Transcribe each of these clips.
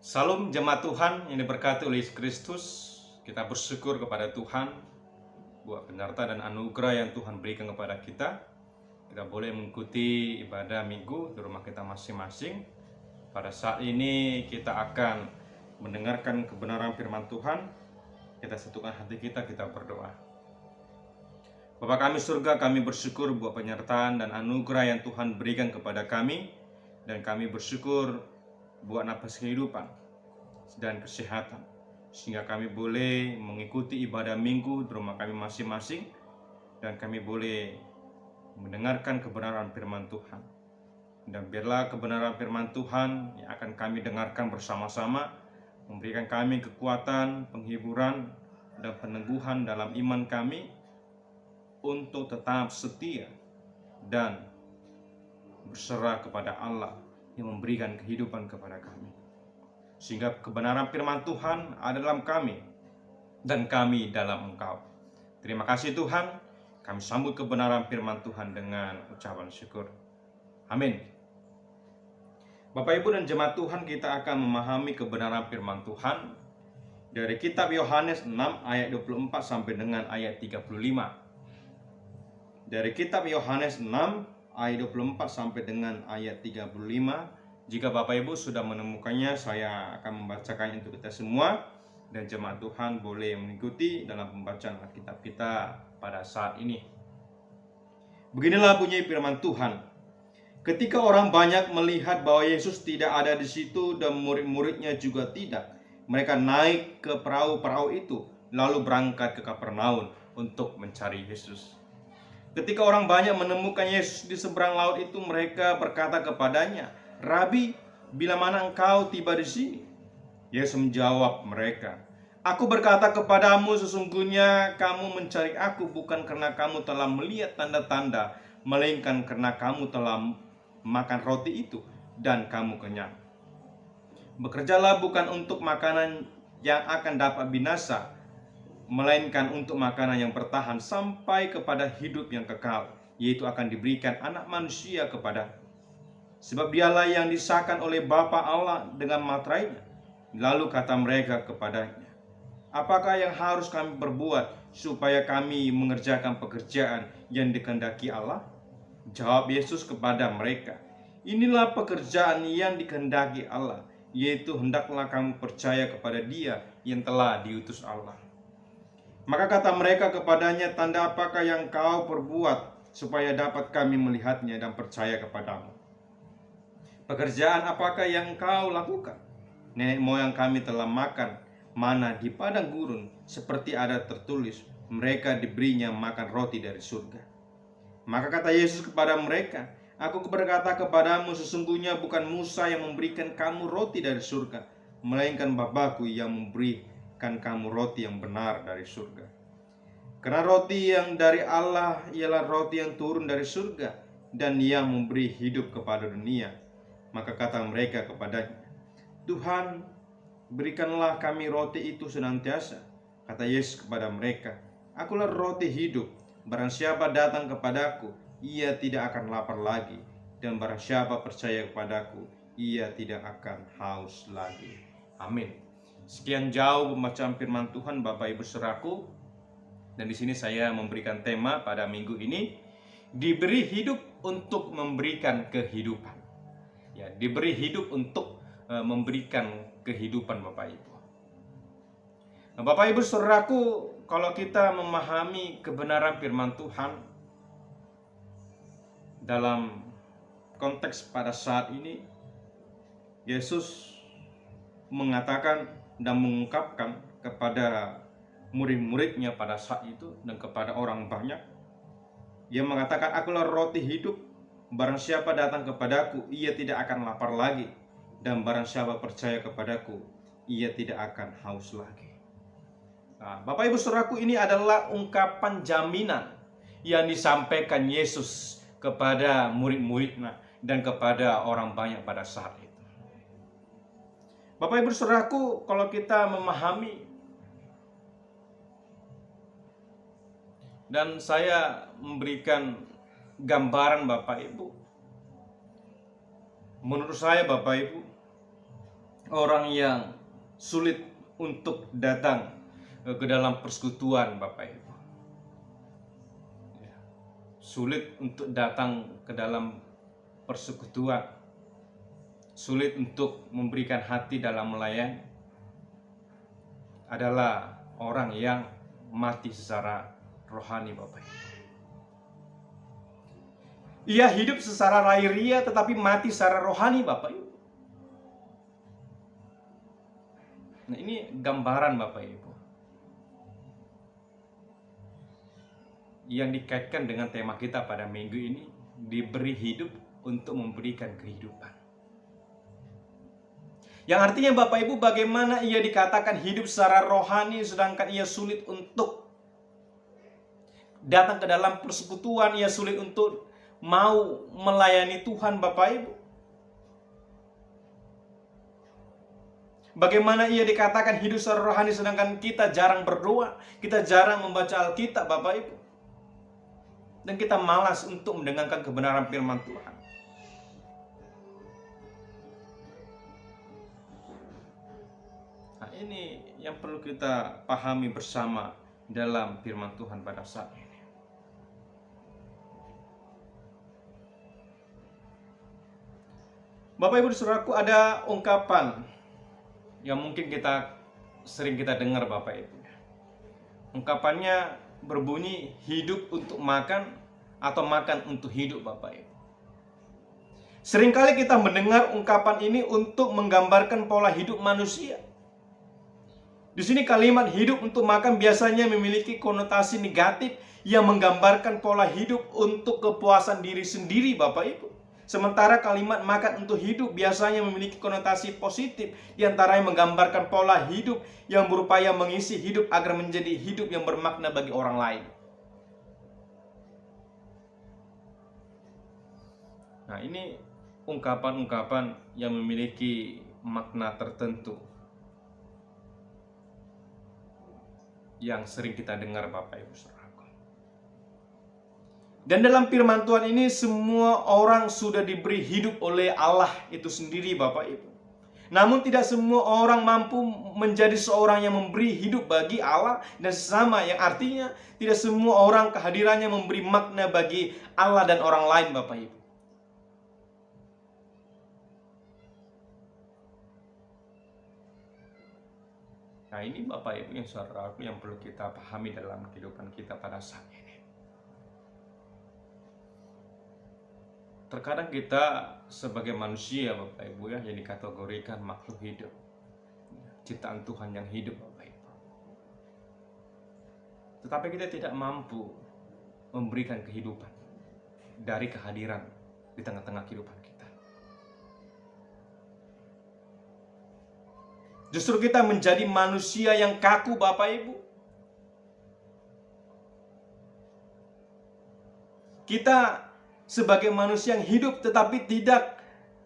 Salam jemaat Tuhan yang diberkati oleh Yesus Kristus. Kita bersyukur kepada Tuhan buat penyertaan dan anugerah yang Tuhan berikan kepada kita. Kita boleh mengikuti ibadah minggu di rumah kita masing-masing. Pada saat ini kita akan mendengarkan kebenaran firman Tuhan. Kita satukan hati kita berdoa. Bapa kami surga, kami bersyukur buat penyertaan dan anugerah yang Tuhan berikan kepada kami. Dan kami bersyukur buat nafas kehidupan dan kesehatan, sehingga kami boleh mengikuti ibadah minggu di rumah kami masing-masing, dan kami boleh mendengarkan kebenaran firman Tuhan. Dan biarlah kebenaran firman Tuhan yang akan kami dengarkan bersama-sama memberikan kami kekuatan, penghiburan, dan peneguhan dalam iman kami untuk tetap setia dan berserah kepada Allah yang memberikan kehidupan kepada kami, sehingga kebenaran firman Tuhan ada dalam kami dan kami dalam Engkau. Terima kasih Tuhan, kami sambut kebenaran firman Tuhan dengan ucapan syukur. Amin. Bapak Ibu dan jemaat Tuhan, kita akan memahami kebenaran firman Tuhan dari kitab Yohanes 6 ayat 24 sampai dengan ayat 35. Dari kitab Yohanes 6 ayat 24 sampai dengan ayat 35. Jika Bapak Ibu sudah menemukannya, saya akan membacakannya untuk kita semua, dan jemaat Tuhan boleh mengikuti dalam pembacaan Alkitab kita pada saat ini. Beginilah bunyi firman Tuhan. Ketika orang banyak melihat bahwa Yesus tidak ada di situ dan murid-muridnya juga tidak, mereka naik ke perahu-perahu itu lalu berangkat ke Kapernaum untuk mencari Yesus. Ketika orang banyak menemukan Yesus di seberang laut itu, mereka berkata kepadanya, "Rabi, bila mana engkau tiba di sini?" Yesus menjawab mereka, "Aku berkata kepadamu, sesungguhnya kamu mencari aku bukan karena kamu telah melihat tanda-tanda, melainkan karena kamu telah makan roti itu dan kamu kenyang. Bekerjalah bukan untuk makanan yang akan dapat binasa, melainkan untuk makanan yang bertahan sampai kepada hidup yang kekal, yaitu akan diberikan anak manusia kepada. Sebab dialah yang disahkan oleh Bapa Allah dengan materainya." Lalu kata mereka kepadanya, "Apakah yang harus kami perbuat supaya kami mengerjakan pekerjaan yang dikehendaki Allah?" Jawab Yesus kepada mereka, "Inilah pekerjaan yang dikehendaki Allah, yaitu hendaklah kamu percaya kepada Dia yang telah diutus Allah." Maka kata mereka kepadanya, "Tanda apakah yang kau perbuat supaya dapat kami melihatnya dan percaya kepadamu? Pekerjaan apakah yang kau lakukan? Nenek moyang kami telah makan mana di padang gurun, seperti ada tertulis, mereka diberinya makan roti dari surga." Maka kata Yesus kepada mereka, "Aku berkata kepadamu, sesungguhnya bukan Musa yang memberikan kamu roti dari surga, melainkan Bapa-Ku yang memberikan kamu roti yang benar dari surga. Karena roti yang dari Allah ialah roti yang turun dari surga dan yang memberi hidup kepada dunia." Maka kata mereka kepadanya, "Tuhan, berikanlah kami roti itu senantiasa." Kata Yesus kepada mereka, "Akulah roti hidup. Barang siapa datang kepadaku, ia tidak akan lapar lagi, dan barang siapa percaya kepadaku, ia tidak akan haus lagi." Amin. Sekian jauh pembacaan firman Tuhan Bapak Ibu saudaraku. Dan di sini saya memberikan tema pada minggu ini, diberi hidup untuk memberikan kehidupan. Ya, diberi hidup untuk memberikan kehidupan Bapak Ibu. Nah, Bapak Ibu saudaraku, kalau kita memahami kebenaran firman Tuhan dalam konteks pada saat ini, Yesus mengatakan dan mengungkapkan kepada murid-muridnya pada saat itu dan kepada orang banyak. Ia mengatakan, "Akulah roti hidup. Barang siapa datang kepadaku, ia tidak akan lapar lagi, dan barang siapa percaya kepadaku, ia tidak akan haus lagi." Nah, Bapak Ibu saudaraku, ini adalah ungkapan jaminan yang disampaikan Yesus kepada murid-muridnya dan kepada orang banyak pada saat itu. Bapak Ibu saudaraku, kalau kita memahami, dan saya memberikan gambaran Bapak Ibu, menurut saya Bapak Ibu, orang yang sulit untuk datang ke dalam persekutuan Bapak Ibu. Sulit untuk datang ke dalam persekutuan, sulit untuk memberikan hati dalam melayani, adalah orang yang mati secara rohani Bapak Ibu. Ia hidup secara lahiriah tetapi mati secara rohani Bapak Ibu. Nah, ini gambaran Bapak Ibu yang dikaitkan dengan tema kita pada minggu ini, diberi hidup untuk memberikan kehidupan. Yang artinya Bapak Ibu, bagaimana ia dikatakan hidup secara rohani sedangkan ia sulit untuk datang ke dalam persekutuan, ia sulit untuk mau melayani Tuhan Bapak Ibu. Bagaimana ia dikatakan hidup secara rohani sedangkan kita jarang berdoa, kita jarang membaca Alkitab Bapak Ibu, dan kita malas untuk mendengarkan kebenaran firman Tuhan. Nah, ini yang perlu kita pahami bersama dalam firman Tuhan pada saat ini. Bapak Ibu saudaraku, ada ungkapan yang mungkin sering kita dengar Bapak Ibu. Ungkapannya berbunyi hidup untuk makan atau makan untuk hidup Bapak Ibu. Seringkali kita mendengar ungkapan ini untuk menggambarkan pola hidup manusia. Di sini kalimat hidup untuk makan biasanya memiliki konotasi negatif yang menggambarkan pola hidup untuk kepuasan diri sendiri Bapak Ibu. Sementara kalimat makan untuk hidup biasanya memiliki konotasi positif, diantaranya menggambarkan pola hidup yang berupaya mengisi hidup agar menjadi hidup yang bermakna bagi orang lain. Nah, ini ungkapan-ungkapan yang memiliki makna tertentu yang sering kita dengar Bapak Ibu saudaraku. Dan dalam firman Tuhan ini semua orang sudah diberi hidup oleh Allah itu sendiri Bapak Ibu. Namun tidak semua orang mampu menjadi seorang yang memberi hidup bagi Allah dan sesama, yang artinya tidak semua orang kehadirannya memberi makna bagi Allah dan orang lain Bapak Ibu. Nah, ini Bapak Ibu yang saudaraku yang perlu kita pahami dalam kehidupan kita pada saat ini. Terkadang kita sebagai manusia Bapak Ibu yang dikategorikan makhluk hidup, ciptaan Tuhan yang hidup Bapak Ibu. Tetapi kita tidak mampu memberikan kehidupan dari kehadiran di tengah-tengah kehidupan kita. Justru kita menjadi manusia yang kaku Bapak Ibu. Kita sebagai manusia yang hidup tetapi tidak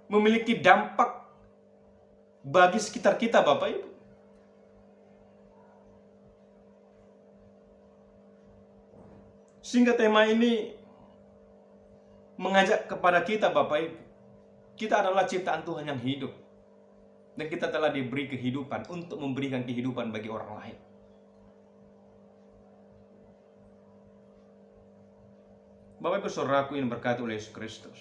memiliki dampak bagi sekitar kita Bapak Ibu. Sehingga tema ini mengajak kepada kita Bapak Ibu. Kita adalah ciptaan Tuhan yang hidup. Dan kita telah diberi kehidupan untuk memberikan kehidupan bagi orang lain. Bapak Ibu saudaraku yang berkati oleh Yesus Kristus.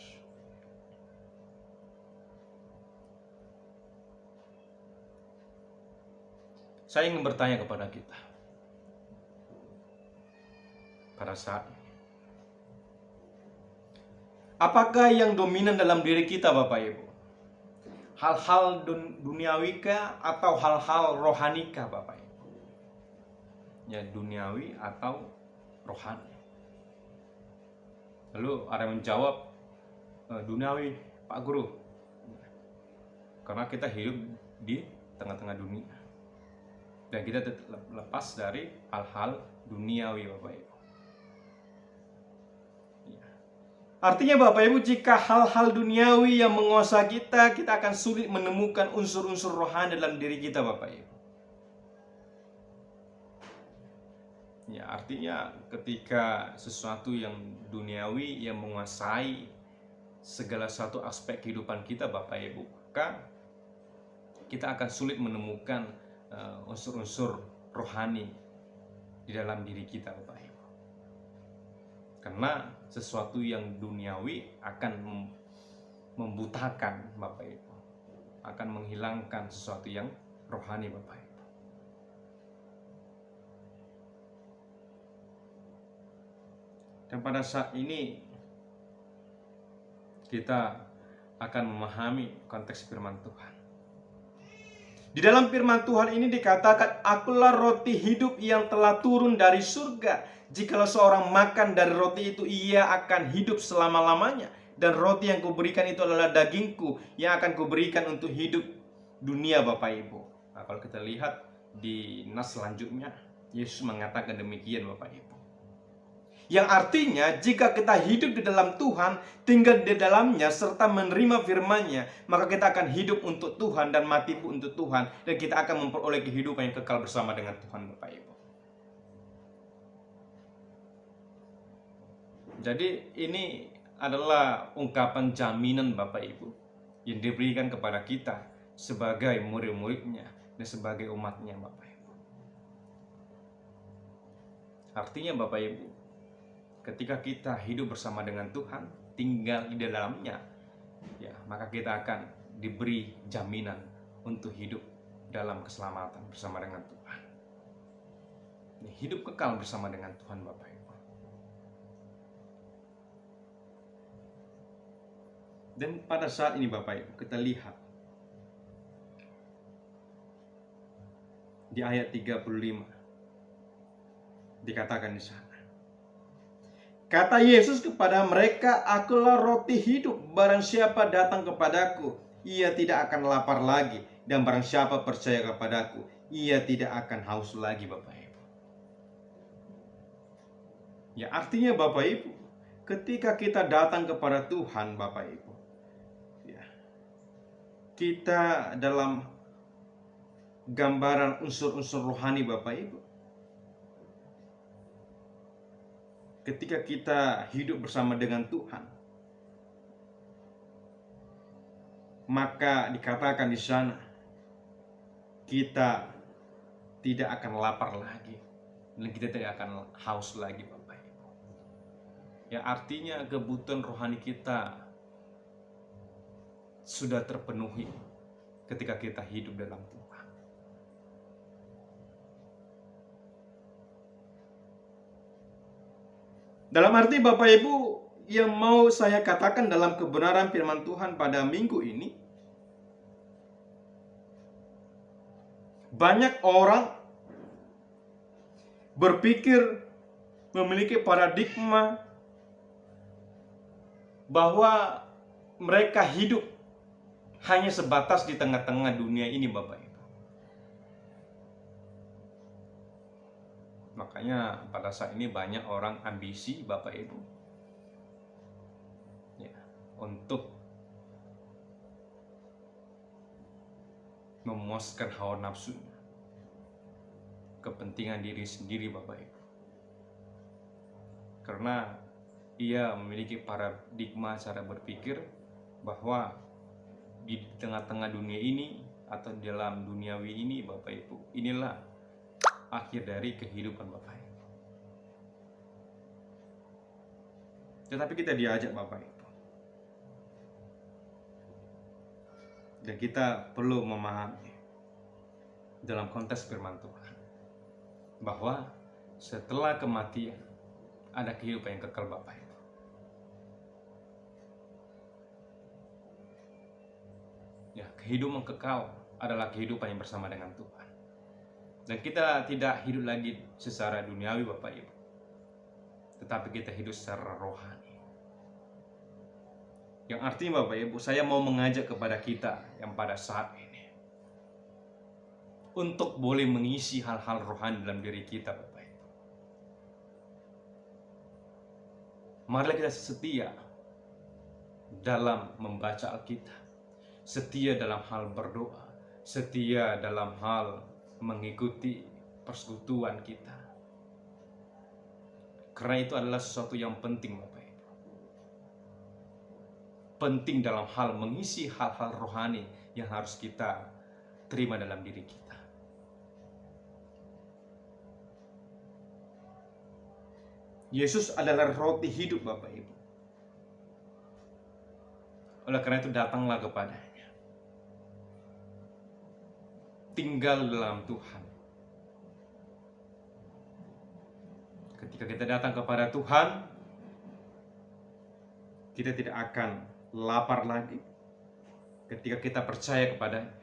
Saya ingin bertanya kepada kita pada saat ini. Apakah yang dominan dalam diri kita Bapak Ibu? Hal-hal duniawikah atau hal-hal rohanikah Bapak Ibu? Ya, duniawi atau rohani. Lalu ada yang menjawab, duniawi Pak Guru, karena kita hidup di tengah-tengah dunia dan kita lepas dari hal-hal duniawi Bapak Ibu. Ya. Artinya Bapak Ibu, jika hal-hal duniawi yang menguasai kita, kita akan sulit menemukan unsur-unsur rohani dalam diri kita Bapak Ibu. Ya, artinya ketika sesuatu yang duniawi yang menguasai segala satu aspek kehidupan kita Bapak Ibu, maka kita akan sulit menemukan unsur-unsur rohani di dalam diri kita, Bapak Ibu. Karena sesuatu yang duniawi akan membutakan, Bapak Ibu, akan menghilangkan sesuatu yang rohani, Bapak Ibu. Dan pada saat ini kita akan memahami konteks firman Tuhan. Di dalam firman Tuhan ini dikatakan, akulah roti hidup yang telah turun dari surga. Jikalau seorang makan dari roti itu, ia akan hidup selama-lamanya. Dan roti yang kuberikan itu adalah dagingku yang akan kuberikan untuk hidup dunia, Bapak Ibu. Nah, kalau kita lihat di nas selanjutnya, Yesus mengatakan demikian, Bapak Ibu. Yang artinya jika kita hidup di dalam Tuhan, tinggal di dalamnya serta menerima firman-Nya, maka kita akan hidup untuk Tuhan dan mati pun untuk Tuhan, dan kita akan memperoleh kehidupan yang kekal bersama dengan Tuhan, Bapak Ibu. Jadi ini adalah ungkapan jaminan, Bapak Ibu, yang diberikan kepada kita sebagai murid-murid-Nya dan sebagai umat-Nya, Bapak Ibu. Artinya, Bapak Ibu, ketika kita hidup bersama dengan Tuhan, tinggal di dalamnya, ya, maka kita akan diberi jaminan untuk hidup dalam keselamatan bersama dengan Tuhan. Hidup kekal bersama dengan Tuhan, Bapak Ibu. Dan pada saat ini, Bapak Ibu, kita lihat di ayat 35 dikatakan di sana, kata Yesus kepada mereka, akulah roti hidup, barang siapa datang kepadaku, ia tidak akan lapar lagi, dan barang siapa percaya kepadaku, ia tidak akan haus lagi, Bapak Ibu. Ya, artinya Bapak Ibu, ketika kita datang kepada Tuhan, Bapak Ibu, ya, kita dalam gambaran unsur-unsur rohani, Bapak Ibu, ketika kita hidup bersama dengan Tuhan, maka dikatakan di sana kita tidak akan lapar lagi dan kita tidak akan haus lagi, Bapak Ibu. Ya, artinya kebutuhan rohani kita sudah terpenuhi ketika kita hidup dalam Tuhan. Dalam arti, Bapak Ibu, yang mau saya katakan dalam kebenaran firman Tuhan pada minggu ini, banyak orang berpikir, memiliki paradigma bahwa mereka hidup hanya sebatas di tengah-tengah dunia ini, Bapak Ibu. Makanya pada saat ini banyak orang ambisi, Bapak Ibu, ya, untuk memuaskan hawa nafsu, kepentingan diri sendiri, Bapak Ibu. Karena ia memiliki paradigma cara berpikir bahwa di tengah-tengah dunia ini atau dalam duniawi ini, Bapak Ibu, inilah akhir dari kehidupan, Bapak Ibu. Tetapi kita diajak, Bapak Ibu, dan kita perlu memahami dalam konteks firman Tuhan bahwa setelah kematian ada kehidupan yang kekal, Bapak Ibu. Ya, kehidupan kekal adalah kehidupan yang bersama dengan Tuhan. Dan kita tidak hidup lagi secara duniawi, Bapak Ibu, tetapi kita hidup secara rohani. Yang artinya, Bapak Ibu, saya mau mengajak kepada kita yang pada saat ini untuk boleh mengisi hal-hal rohani dalam diri kita, Bapak Ibu. Marilah kita setia dalam membaca Alkitab, setia dalam hal berdoa, setia dalam hal mengikuti persekutuan kita. Karena itu adalah sesuatu yang penting, Bapak Ibu. Penting dalam hal mengisi hal-hal rohani yang harus kita terima dalam diri kita. Yesus adalah roti hidup, Bapak Ibu. Oleh karena itu datanglah kepadanya. Tinggal dalam Tuhan. Ketika kita datang kepada Tuhan, kita tidak akan lapar lagi. Ketika kita percaya kepadanya,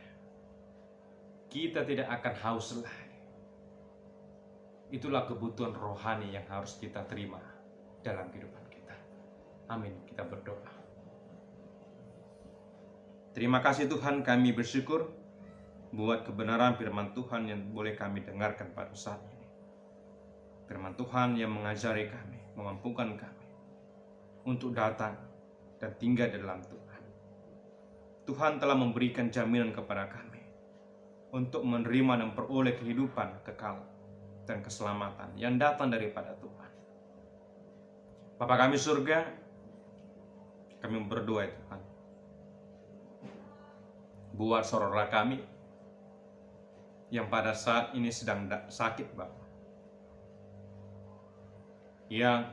kita tidak akan haus lagi. Itulah kebutuhan rohani yang harus kita terima dalam kehidupan kita. Amin. Kita berdoa. Terima kasih Tuhan, kami bersyukur buat kebenaran firman Tuhan yang boleh kami dengarkan pada saat ini. Firman Tuhan yang mengajari kami, memampukan kami untuk datang dan tinggal dalam Tuhan. Tuhan telah memberikan jaminan kepada kami untuk menerima dan peroleh kehidupan kekal dan keselamatan yang datang daripada Tuhan. Bapa kami surga, kami berdoa Tuhan, buat saudara kami yang pada saat ini sedang sakit, Bapa, yang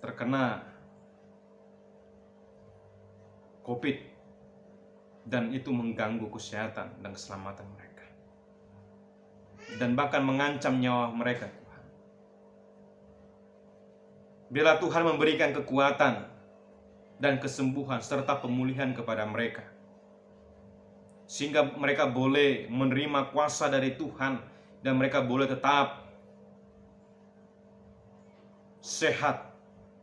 terkena COVID dan itu mengganggu kesehatan dan keselamatan mereka, dan bahkan mengancam nyawa mereka, Tuhan. Biarlah Tuhan memberikan kekuatan dan kesembuhan serta pemulihan kepada mereka, sehingga mereka boleh menerima kuasa dari Tuhan dan mereka boleh tetap sehat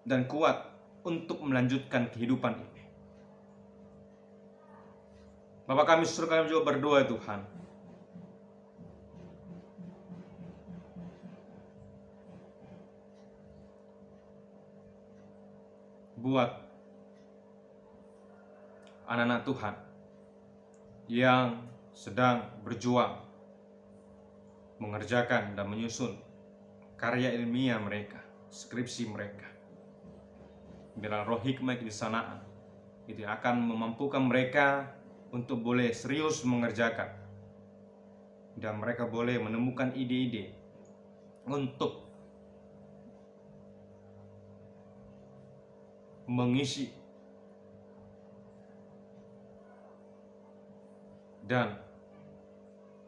dan kuat untuk melanjutkan kehidupan ini. Bapak kami surga, kami juga berdoa Tuhan, buat anak-anak Tuhan yang sedang berjuang mengerjakan dan menyusun karya ilmiah mereka, skripsi mereka. Biarlah roh hikmah kebijaksanaan itu akan memampukan mereka untuk boleh serius mengerjakan, dan mereka boleh menemukan ide-ide untuk mengisi dan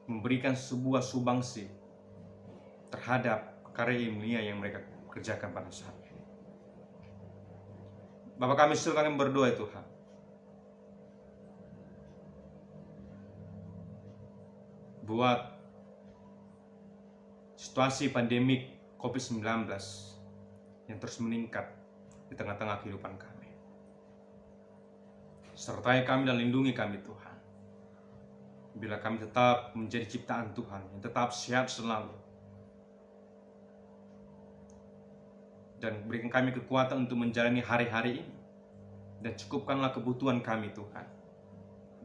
memberikan sebuah sumbangsi terhadap karya ilmiah yang mereka kerjakan pada saat ini. Bapak kami surga, kami berdoa Tuhan, buat situasi pandemik COVID-19 yang terus meningkat di tengah-tengah kehidupan kami. Sertai kami dan lindungi kami Tuhan. Bila kami tetap menjadi ciptaan Tuhan yang tetap sehat selalu, dan berikan kami kekuatan untuk menjalani hari-hari ini, dan cukupkanlah kebutuhan kami Tuhan.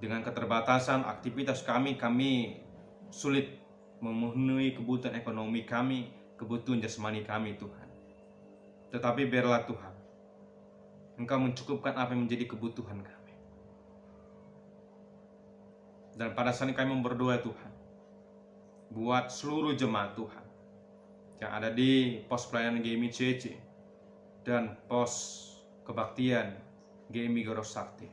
Dengan keterbatasan aktivitas kami sulit memenuhi kebutuhan ekonomi kami, kebutuhan jasmani kami Tuhan. Tetapi biarlah Tuhan, Engkau mencukupkan apa yang menjadi kebutuhan kami. Dan pada saat ini kami berdoa Tuhan, buat seluruh jemaat Tuhan yang ada di pos pelayanan GMI CC dan pos kebaktian GMI Goro Sakti.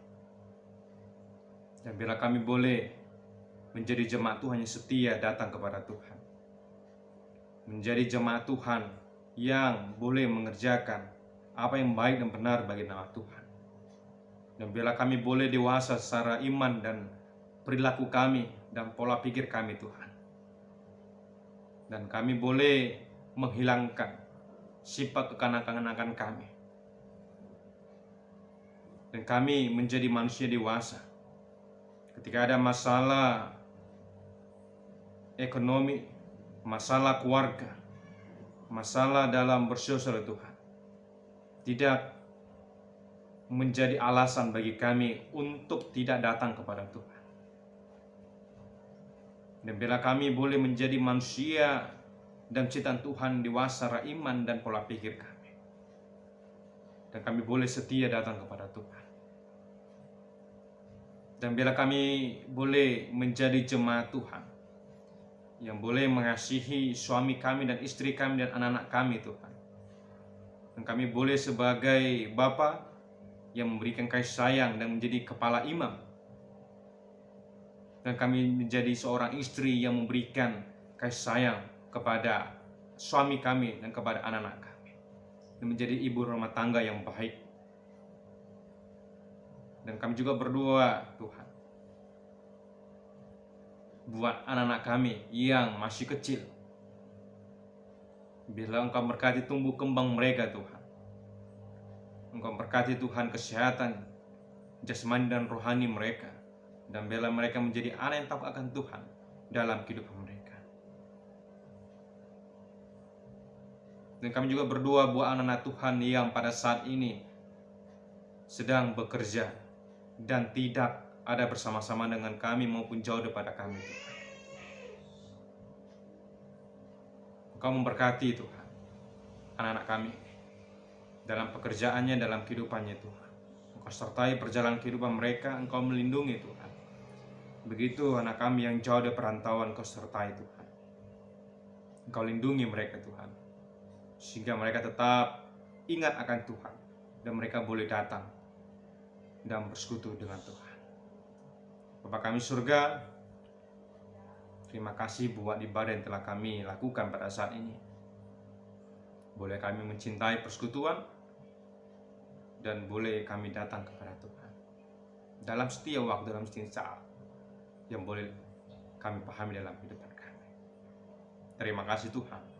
Dan bila kami boleh menjadi jemaat Tuhan yang setia datang kepada Tuhan, menjadi jemaat Tuhan yang boleh mengerjakan apa yang baik dan benar bagi nama Tuhan. Dan bila kami boleh dewasa secara iman dan perilaku kami dan pola pikir kami Tuhan, dan kami boleh menghilangkan sifat kekanak-kanakan kami, dan kami menjadi manusia dewasa. Ketika ada masalah ekonomi, masalah keluarga, masalah dalam bersosial Tuhan, tidak menjadi alasan bagi kami untuk tidak datang kepada Tuhan. Dan bila kami boleh menjadi manusia dan ciptaan Tuhan dewasa iman dan pola pikir kami, dan kami boleh setia datang kepada Tuhan, Dan biarlah kami boleh menjadi jemaat Tuhan yang boleh mengasihi suami kami dan istri kami dan anak-anak kami Tuhan. Dan kami boleh sebagai bapa yang memberikan kasih sayang dan menjadi kepala imam. Dan kami menjadi seorang istri yang memberikan kasih sayang kepada suami kami dan kepada anak-anak kami. Dan menjadi ibu rumah tangga yang baik. Dan kami juga berdoa Tuhan, buat anak-anak kami yang masih kecil, biarlah Engkau berkati tumbuh kembang mereka Tuhan. Engkau berkati Tuhan kesehatan jasmani dan rohani mereka. Dan biarlah mereka menjadi anak yang takut akan Tuhan dalam kehidupan mereka. Dan kami juga berdoa buat anak-anak Tuhan yang pada saat ini sedang bekerja dan tidak ada bersama-sama dengan kami maupun jauh daripada kami Tuhan. Engkau memberkati Tuhan anak-anak kami dalam pekerjaannya, dalam kehidupannya Tuhan. Engkau sertai perjalanan kehidupan mereka, Engkau melindungi Tuhan. Begitu anak kami yang jauh dari perantauan, Engkau sertai Tuhan. Engkau lindungi mereka Tuhan, sehingga mereka tetap ingat akan Tuhan dan mereka boleh datang dan bersekutu dengan Tuhan. Bapa kami surga, terima kasih buat ibadah yang telah kami lakukan pada saat ini. Boleh kami mencintai persekutuan dan boleh kami datang kepada Tuhan dalam setiap waktu, dalam setiap saat yang boleh kami pahami dalam kehidupan kami. Terima kasih Tuhan.